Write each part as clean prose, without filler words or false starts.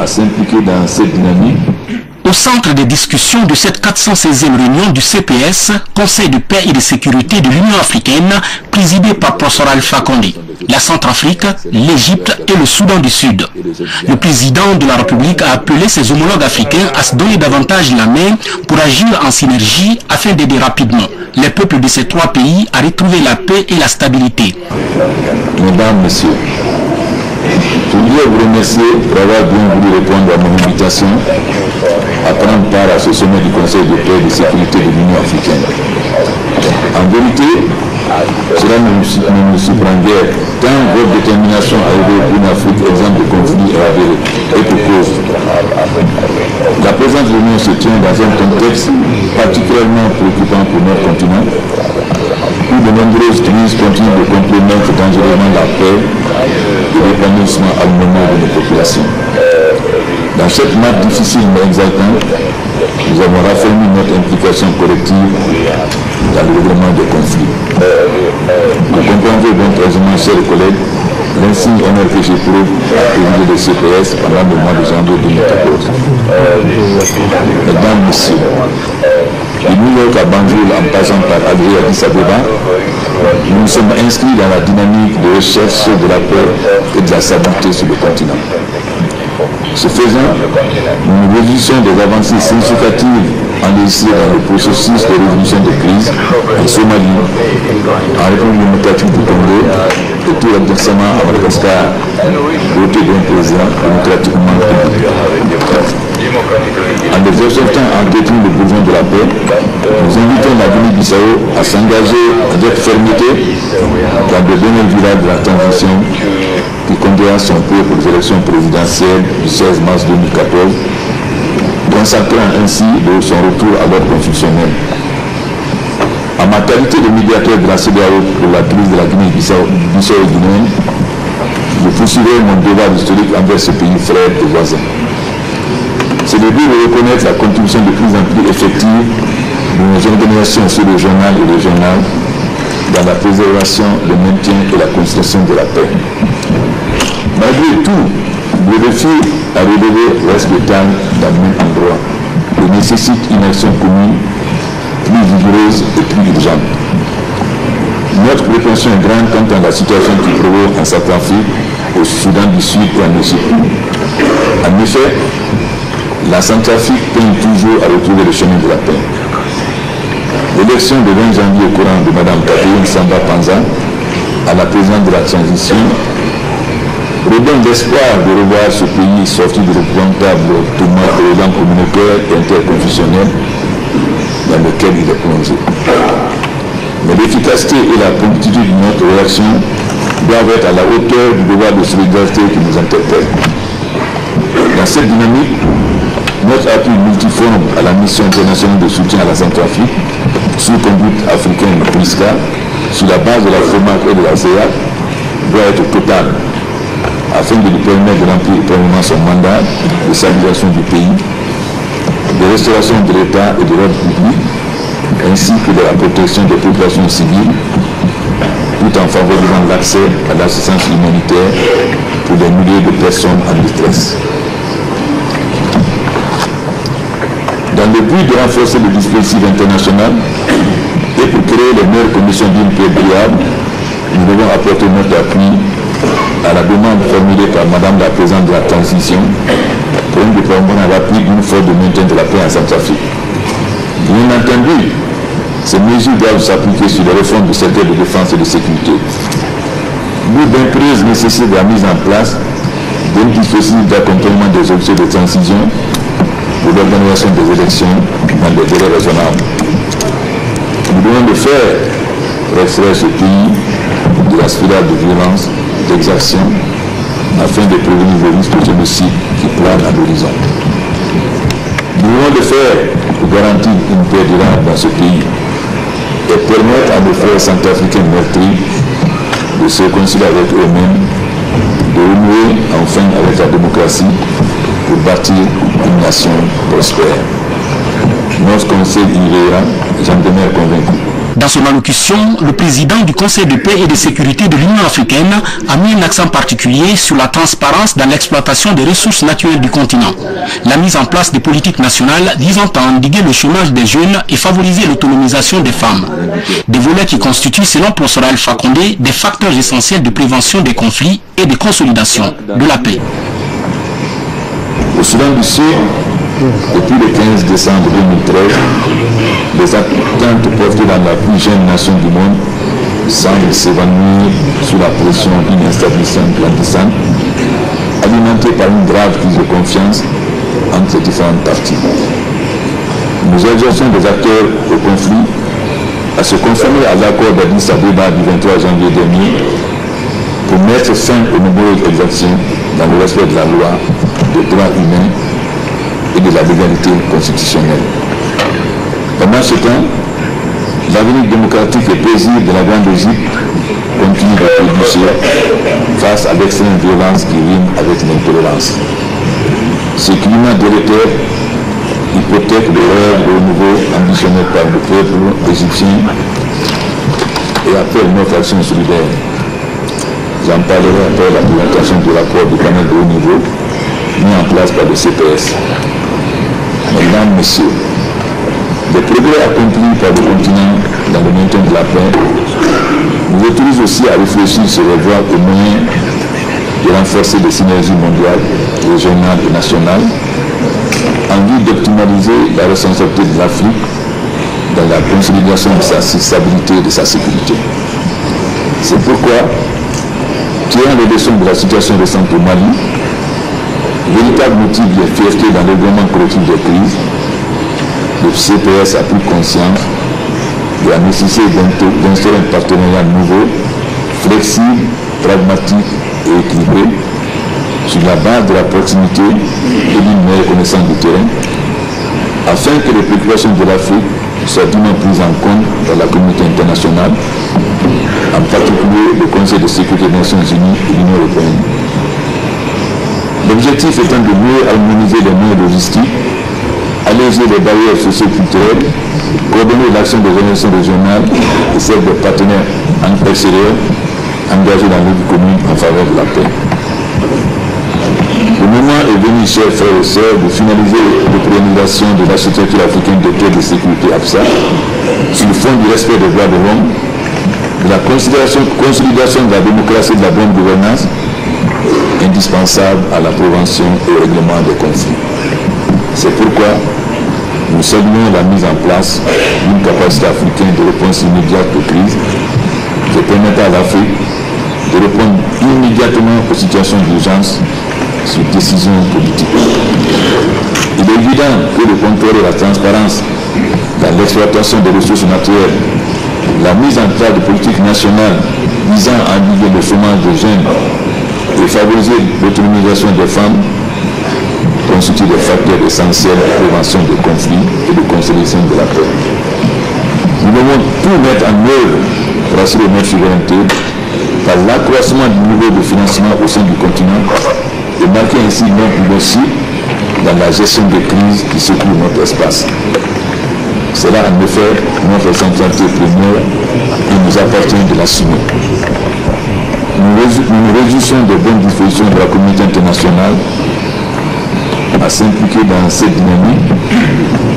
à s'impliquer dans cette dynamique. Au centre des discussions de cette 416e réunion du CPS, Conseil de paix et de sécurité de l'Union africaine, présidé par Professeur Alpha Condé, la Centrafrique, l'Égypte et le Soudan du Sud. Le président de la République a appelé ses homologues africains à se donner davantage la main pour agir en synergie afin d'aider rapidement les peuples de ces trois pays à retrouver la paix et la stabilité. Mesdames, Messieurs, je voudrais vous remercier pour avoir bien voulu répondre à mon invitation à prendre part à ce sommet du Conseil de paix et de sécurité de l'Union africaine. En vérité, cela ne me surprend guère, tant votre détermination à aider une Afrique exempte de conflits est avérée, et pour cause. La présence de l'Union se tient dans un contexte particulièrement préoccupant pour notre continent, où de nombreuses crises continuent de compromettre dangereusement la paix et l'épanouissement harmonieux de nos populations. Dans cette marque difficile mais exaltante, nous avons raffermi notre implication collective dans le règlement des conflits. Vous comprendrez donc aisément, chers collègues, l'insigne honneur que j'éprouve à présider le CPS pendant le mois de janvier 2014. Mesdames, Messieurs, de New York à Banjul en passant par Alger à Addis Abeba, nous nous sommes inscrits dans la dynamique de recherche de la paix et de la stabilité sur le continent. Ce faisant, nous nous réjouissons des avancées significatives enregistrées dans le processus de résolution des crises en Somalie, en République démocratique du Congo et tout récemment à Madagascar, doté d'un président démocratiquement élu. En les exhortant à entretenir le besoin de la paix, nous invitons la Guinée-Bissau à s'engager avec fermeté dans le domaine viral de la transition qui conduira son peuple aux élections présidentielles du 16 mars 2014, consacrant ainsi son retour à l'ordre constitutionnel. En ma qualité de médiateur de la CEDEAO pour la crise de la Guinée-Bissau guinéenne, je poursuivrai mon devoir historique envers ce pays frère et voisin. C'est le but de reconnaître la contribution de plus en plus effective de nos organisations sous-régionales et régionales dans la préservation, le maintien et la construction de la paix. Malgré tout, le défi à relever reste le temps dans le même endroit et nécessite une action commune, plus vigoureuse et plus urgente. Notre prétention est grande quant à la situation qui prévaut en Centrafrique, au Soudan du Sud et en Égypte. En effet, la Centrafrique peine toujours à retrouver le chemin de la paix. L'élection de 20 janvier au courant de Mme Catherine Samba Panza à la présidence de la transition redonne l'espoir de revoir ce pays sorti de l'épouvantable tourment de l'élan communautaire et interconfessionnel dans lequel il est plongé. Mais l'efficacité et la promptitude de notre réaction doivent être à la hauteur du devoir de solidarité qui nous interpelle. Dans cette dynamique, notre appui multiforme à la mission internationale de soutien à la Centrafrique, sous conduite africaine PRISCA, sur la base de la FOMAC et de la CEA, doit être total, afin de lui permettre de remplir pleinement son mandat de stabilisation du pays, de restauration de l'État et de l'ordre public, ainsi que de la protection des populations civiles, tout en favorisant l'accès à l'assistance humanitaire pour des milliers de personnes en détresse. Dans le but de renforcer le dispositif international et pour créer les meilleures conditions d'une paix durable, nous devons apporter notre appui à la demande formulée par Madame la Présidente de la Transition pour un déploiement rapide d'une force de maintien de la paix en Centrafrique. Bien entendu, ces mesures doivent s'appliquer sur les réformes du secteur de défense et de sécurité. L'une d'impérieuses nécessite la mise en place d'un dispositif d'accompagnement des objectifs de transition pour l'organisation des élections dans des délais raisonnables. Nous devons le faire extraire ce pays de la spirale de violence, d'exaction, afin de prévenir le risque de génocide qui plane à l'horizon. Nous devons le faire pour garantir une paix durable dans ce pays et permettre à nos frères centrafricains meurtris de se réconcilier avec eux-mêmes, de renouer enfin avec la démocratie pour bâtir une nation prospère. Notre conseil y veillera, j'en demeure convaincu. Dans son allocution, le président du Conseil de paix et de sécurité de l'Union africaine a mis un accent particulier sur la transparence dans l'exploitation des ressources naturelles du continent, la mise en place des politiques nationales visant à endiguer le chômage des jeunes et favoriser l'autonomisation des femmes. Des volets qui constituent, selon professeur Alpha Condé, des facteurs essentiels de prévention des conflits et de consolidation de la paix. Au Soudan du Sud, depuis le 15 décembre 2013, les attentes portées dans la plus jeune nation du monde semblent s'évanouir sous la pression d'une instabilité grandissante, alimentée par une grave crise de confiance entre les différentes parties. Nous exhortons les acteurs au conflit à se conformer à l'accord d'Addis Abeba du 23 janvier dernier pour mettre fin aux nombreuses exactions dans le respect de la loi, des droits humains et de la légalité constitutionnelle. Pendant ce temps, l'avenir démocratique et paisible de la Grande Égypte continue de trébucher face à l'extrême violence qui rime avec l'intolérance. Ce climat délétère hypothèque le rêve de renouveau ambitionné par le peuple égyptien et appelle notre action solidaire. J'en parlerai après la présentation du rapport du panel de haut niveau mis en place par le CPS. Mesdames, Messieurs, les progrès accomplis par le continent dans le maintien de la paix nous autorisent aussi à réfléchir sur les voies et moyens de renforcer les synergies mondiales, régionales et nationales en vue d'optimaliser la responsabilité de l'Afrique dans la consolidation de sa stabilité et de sa sécurité. C'est pourquoi, tirant les leçons de la situation récente au Mali, véritable motif de fierté dans le règlement collectif des crises, le CPS a pris conscience de la nécessité d'instaurer un partenariat nouveau, flexible, pragmatique et équilibré, sur la base de la proximité et d'une meilleure connaissance du terrain, afin que les préoccupations de l'Afrique soient dûment prises en compte dans la communauté internationale, en particulier le Conseil de sécurité des Nations Unies et l'Union européenne. L'objectif étant de mieux harmoniser les moyens logistiques, alléger les barrières socio-culturelles, coordonner l'action des organisations régionales et celle des partenaires extérieurs engagés dans la vie commune en faveur de la paix. Le moment est venu, chers frères et sœurs, de finaliser l'organisation de l'architecture africaine de paix et de sécurité AFSA sur le fond du respect des droits de l'homme, de la consolidation de la démocratie et de la bonne gouvernance, indispensable à la prévention et au règlement des conflits. C'est pourquoi nous saluons la mise en place d'une capacité africaine de réponse immédiate aux crises qui permettra à l'Afrique de répondre immédiatement aux situations d'urgence sur décision politique. Il est évident que le contrôle et la transparence dans l'exploitation des ressources naturelles, la mise en place de politiques nationales visant à endiguer le chômage des jeunes et favoriser l'autonomisation des femmes constituent des facteurs essentiels de prévention des conflits et de consolidation de la paix. Nous devons tout mettre en œuvre pour assurer notre souveraineté par l'accroissement du niveau de financement au sein du continent et marquer ainsi notre leadership dans la gestion des crises qui secouent notre espace. C'est là en effet notre centralité première et nous appartient de l'assumer. Nous nous réjouissons des bonnes dispositions de la communauté internationale à s'impliquer dans cette dynamique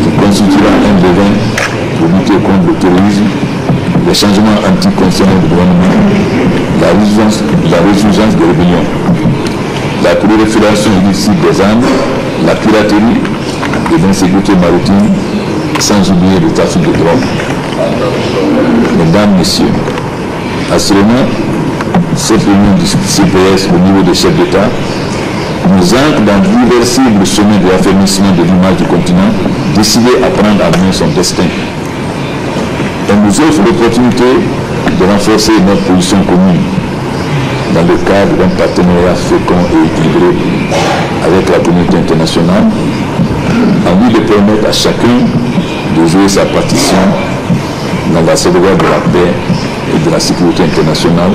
qui constituera un levain pour lutter contre le terrorisme, les changements anticonstitutionnels du gouvernement, la résurgence des rébellions, la prolifération illicite des armes, la piraterie et l'insécurité maritime, sans oublier le trafic de drogue. Mesdames, Messieurs, assurément, cette réunion du CPS au niveau des chefs d'État nous ancre dans l'irréversible chemin de l'affermissement de l'image du continent, décidé à prendre à main son destin. Elle nous offre l'opportunité de renforcer notre position commune dans le cadre d'un partenariat fécond et équilibré avec la communauté internationale, en vue de permettre à chacun de jouer sa partition dans la sauvegarde de la paix et de la sécurité internationale,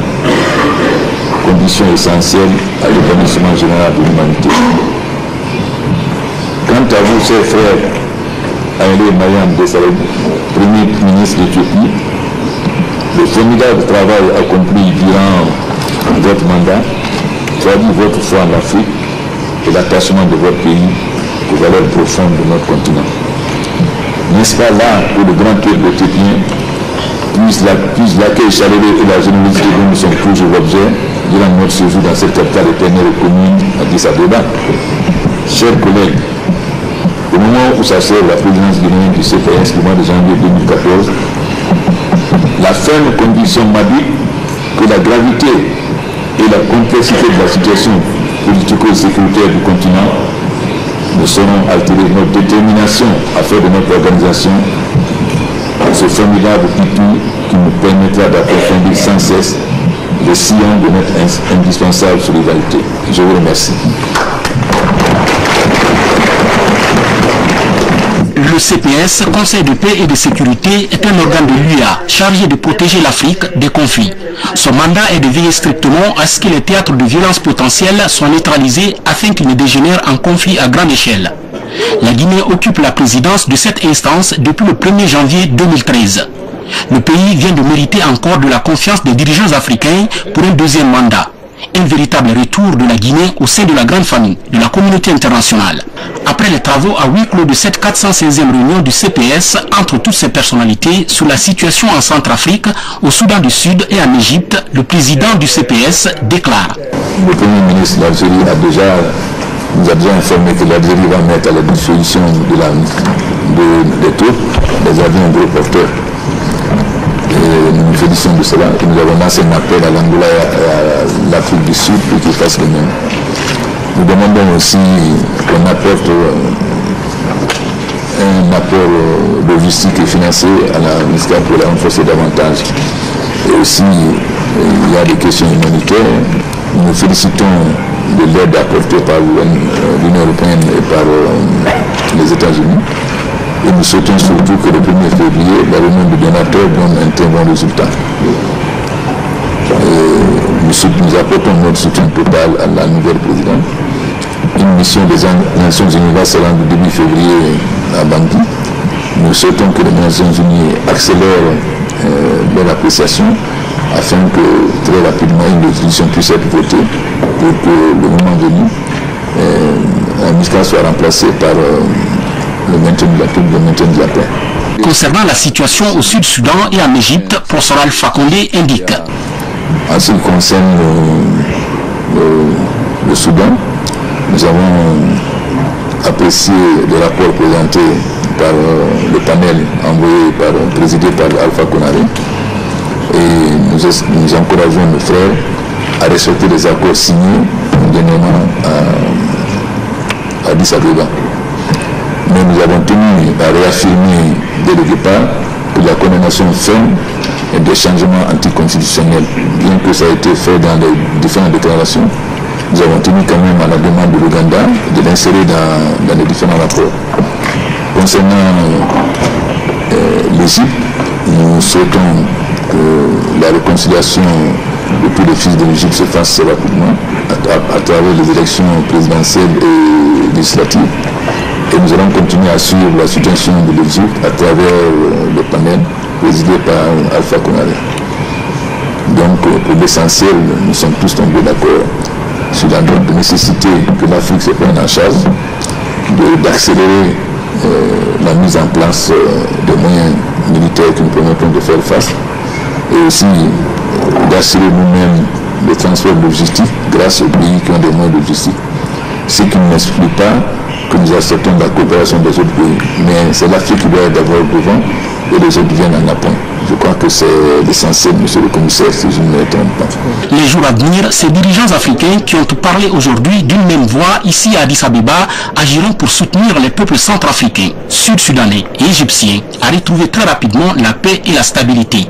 condition essentielle à l'épanouissement général de l'humanité. Quant à vous, chers frères, Haïlé Mariam Desalegn, Premier ministre d'Éthiopie, le formidable travail accompli durant votre mandat traduit votre foi en l'Afrique et l'attachement de votre pays aux valeurs profondes de notre continent. N'est-ce pas là que le grand peuple éthiopien puisse l'accueil chaleureux et la générosité dont nous sommes toujours objet durant notre séjour dans cette capitale éternelle commune Addis Abeba? Chers collègues, au moment où s'achève la présidence guinéenne du CPS du mois de janvier 2014, la ferme conviction m'habite que la gravité et la complexité de la situation politico-sécuritaire du continent ne sauront altérer notre détermination à faire de notre organisation ce formidable outil qui nous permettra d'approfondir sans cesse le sillon de notre indispensable solidarité. Je vous remercie. Le CPS, Conseil de paix et de sécurité, est un organe de l'UA chargé de protéger l'Afrique des conflits. Son mandat est de veiller strictement à ce que les théâtres de violence potentiels soient neutralisés afin qu'ils ne dégénèrent en conflit à grande échelle. La Guinée occupe la présidence de cette instance depuis le 1er janvier 2013. Le pays vient de mériter encore de la confiance des dirigeants africains pour un deuxième mandat. Un véritable retour de la Guinée au sein de la grande famille de la communauté internationale. Après les travaux à huis clos de cette 416e réunion du CPS entre toutes ces personnalités sur la situation en Centrafrique, au Soudan du Sud et en Égypte, le président du CPS déclare: Le Premier ministre de l'Algérie nous a déjà informé que l'Algérie va mettre à la disposition des troupes des avions gros porteurs. Et nous nous félicitons de cela. Et nous avons lancé un appel à l'Angola et à l'Afrique du Sud pour qu'ils fassent le même. Nous demandons aussi qu'on apporte un apport logistique et financier à la ministère pour la renforcer davantage. Et aussi, il y a des questions humanitaires. Nous nous félicitons de l'aide apportée par l'Union européenne et par les États-Unis. Et nous souhaitons surtout que le 1er février, la réunion de donateurs donne un très bon résultat. Nous apportons notre soutien total à la nouvelle présidente. Une mission des Nations Unies va se rendre le début février à Bangui. Nous souhaitons que les Nations Unies accélèrent leur appréciation afin que très rapidement une résolution puisse être votée pour que le moment venu, la MISCA soit remplacée par le maintien de la paix. Concernant la situation au Sud-Soudan et en Égypte, professeur Alpha Condé indique: En ce qui concerne le Soudan, nous avons apprécié le rapport présenté par le panel présidé par Alpha Condé, et nous encourageons nos frères à respecter les accords signés dernièrement à Addis Abeba. Mais nous avons tenu à réaffirmer dès le départ que la condamnation ferme des changements anticonstitutionnels, bien que ça ait été fait dans les différentes déclarations. Nous avons tenu quand même à la demande de l'Ouganda de l'insérer dans les différents rapports. Concernant l'Égypte, nous souhaitons que la réconciliation de tous les fils de l'Égypte se fasse rapidement à travers les élections présidentielles et législatives. Et nous allons continuer à suivre la situation de l'Égypte à travers le panel présidé par Alpha Condé. Donc, pour l'essentiel, nous sommes tous tombés d'accord sur la nécessité que l'Afrique se prenne en charge, d'accélérer la mise en place des moyens militaires qui nous permettront de faire face, et aussi d'assurer nous-mêmes le transfert logistique grâce aux pays qui ont des moyens logistiques. Ce qui n'explique pas que nous acceptons la coopération des autres pays, mais c'est l'Afrique qui doit être d'abord devant et les autres viennent en appoint. Je crois que c'est l'essentiel, monsieur le commissaire, si je ne me trompe pas. Les jours à venir, ces dirigeants africains qui ont parlé aujourd'hui d'une même voix ici à Addis Abeba agiront pour soutenir les peuples centrafricains, sud-soudanais et égyptiens à retrouver très rapidement la paix et la stabilité.